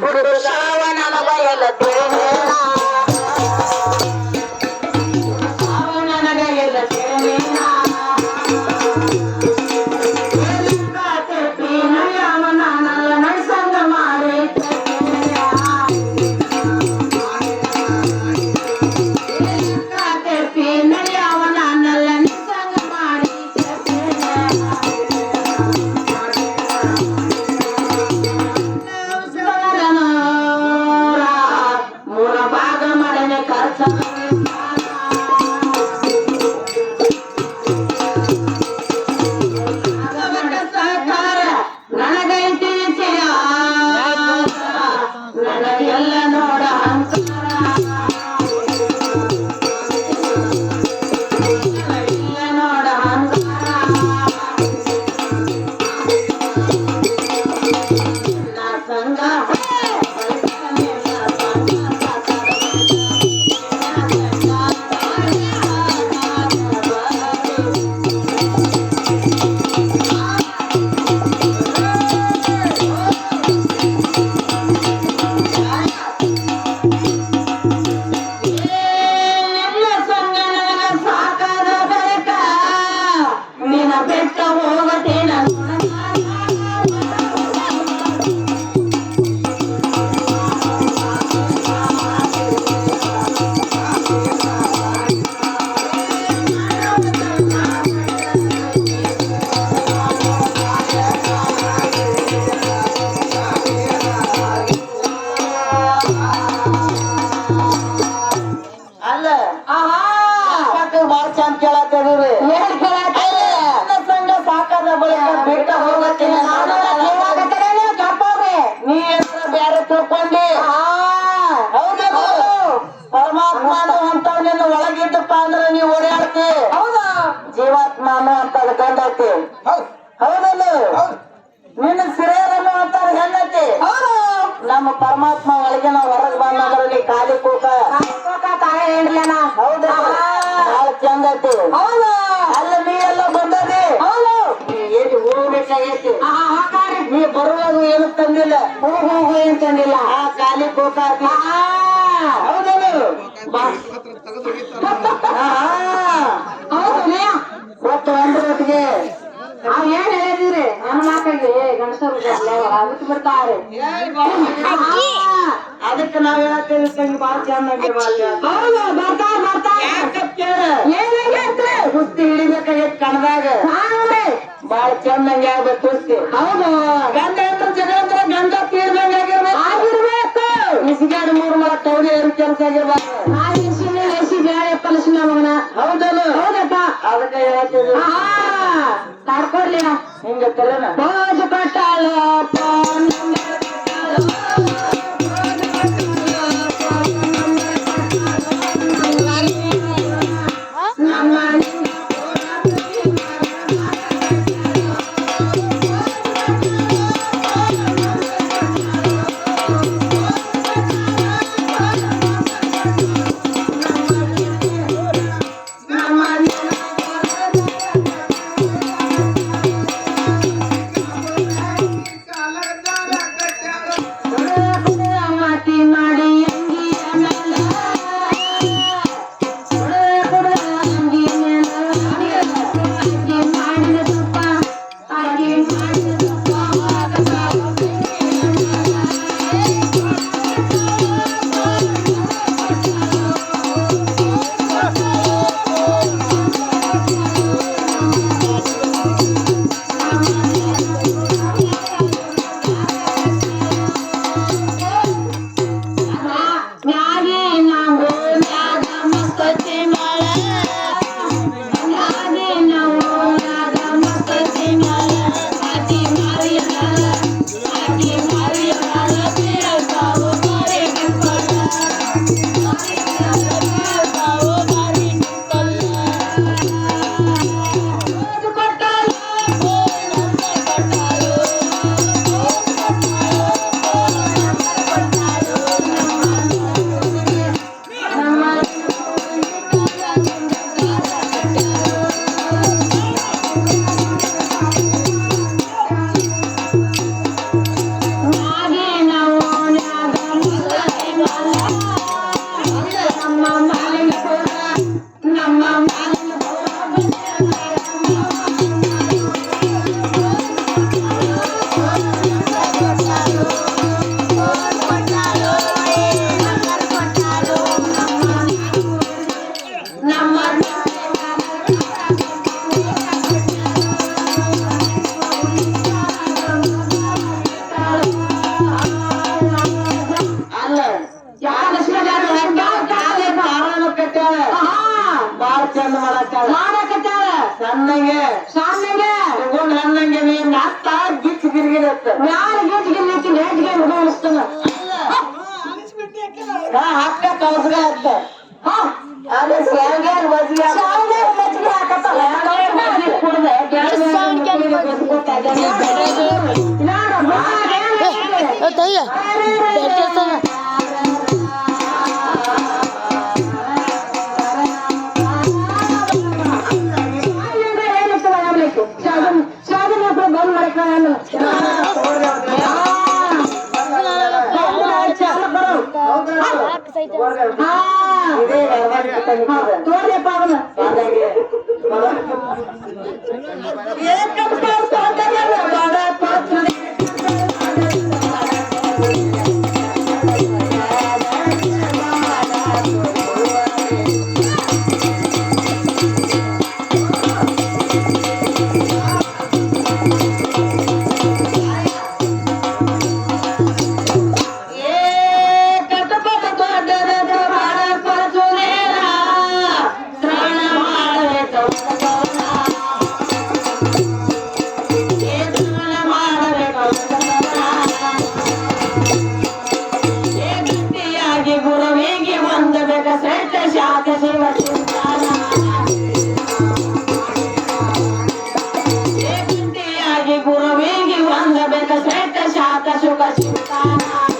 ಹುಡುಗ ಸಾವ ನನಗ ಎಲ್ಲ ತಿಳಿನೇನ ಸಾವ ನನಗ ಎಲ್ಲ ತಿಳಿನೇನ ಅವನ ನಲ್ಲ ನಡ್ಸಂಗ ಮಾಡಿ ಅವನ ನಲ್ಲ ನಡ್ಸಂಗ ಮಾಡಿ ಮೂರ ಭಾಗ ಮಾಡನೆ ಖರ್ಚ ಸಹಕಾರ ನನಗೈತಿ ನನಗೆಲ್ಲ ನೋಡ ನೋಡ ಸಂಗ ಬೆಟ್ಟ ಹೋಗತೇನ ಅಲ್ಲ ಬಾಳ ಚಂದ ಕೇಳತ್ತೇವ್ರಿ ಸಂಘ ಸಾಕಾದ ಬಳಿಕ ಬೆಟ್ಟ ಹೋಗತ್ತೇನೆ ನೀ ಬ್ಯಾರೆ ತಿಳ್ಕೊಂಡಿ ಹೌದು ಪರಮಾತ್ಮನು ಅಂತವ್ನ ಒಳಗಿದ್ದಪ್ಪ ಅಂದ್ರೆ ನೀವ್ ಓಡಾಡ್ತಿ ಹೌದಾ ಜೀವಾತ್ಮನು ಅಂತ ಗಂಡತಿ ಹೌದಲ್ಲ ನಿನ್ನ ಸಿರಿಯರನ್ನು ಅಂತಾರ ಹೆಣ್ಣತಿ ನಮ್ಮ ಪರಮಾತ್ಮ ಒಳಗೆ ನಾವು ಹೊರಗೆ ಬಂದ್ರಲ್ಲಿ ಖಾಲಿ ಕೂಕ ತಾಯಿ ಹೇಳಲೇನ ಹೌದಾ ಬಹಳ ಚಂದ ಐತಿ ಹೌದು ಅಲ್ಲ ನೀ ಎಲ್ಲ ಬಂದದಿ ಹೌದು ಎಲ್ಲಿ ಹೋಗ್ಬೇಕಾಗೈತಿ ನೀ ಬರುವಾಗ ಏನು ತಂದಿಲ್ಲ ಹೋಗು ಏನ್ ತಂದಿಲ್ಲ ಆ ಖಾಲಿ ಕೂಕ ಹೌದಲ್ಲ ಹೌದು ಗೊತ್ತು ಒಂದ್ರೊಟ್ಟಿಗೆ ನಾವ್ ಏನ್ ಹೇಳಿದ್ರಿ ನನ್ನ ಮಾತಾಗಿ ಗಣಸರು ಬಿಟ್ಟು ಬಿಡ್ತಾರೆ ಅದಕ್ಕೆ ನಾವ್ ಹೇಳ್ತೇವೆ ತಂಗಿ ಬಾಳ ಚಂದ ಕುಸ್ತಿ ಹಿಡಿಬೇಕಾಗೈತಿ ಕಣದಾಗ ಬಾಳ ಚಂದಂಗೆ ಆಗ್ಬೇಕು ಕುಸ್ತಿ ಹೌದು ಗಂಡ ಅಂದ್ರೆ ಜಗಂದ್ರ ಗಂಡ ತೀರ್ದಂಗಾಗಿರ್ಬೇಕು ಇಸಿಗಾಡಿ 3 ಮಲ ತೌಡಿ ಕೆಲಸ ಆಗಿರ್ಬಾರ್ದು ಬೇರೆ ಕಲಸಿನ ಮಗನ ಹೌದಲ್ಲ ಹೌದಪ್ಪ ಅದಕ್ಕೆ ಹೇಳ್ತೇವೆ ತಾಡ್ಕೊಡ್ಲಿನ ಹಿಂಗ ತಲೆನ ಬಾಜು ಕಟ್ಟಾಳ ಸಣ್ಣಗೆ ತಗೊಂಡ್ ಹಣ್ಣಂಗೆ ನೀನ್ ಅತ್ತ ಗಿಚ್ಚ ಗಿರ್ಗಿರತ್ತ ಅಕ್ಕ ಕೌಸ್ಗ ಅತ್ತ ಅದೇ ಶಾವ್ಗೆ ಮಜ್ಜಿಗೆ ಗುರುವಿಗೆ ಹೊಂದಬೇಕ ಶ್ರೇಷ್ಠ ಶಾಖ ಶಿವ ಚಿಂತನ ಗುರುವಿಗೆ ಹೊಂದಬೇಕ ಶ್ರೇಷ್ಠ ಶಾಖ ಸುಖ ಚಿಂತನ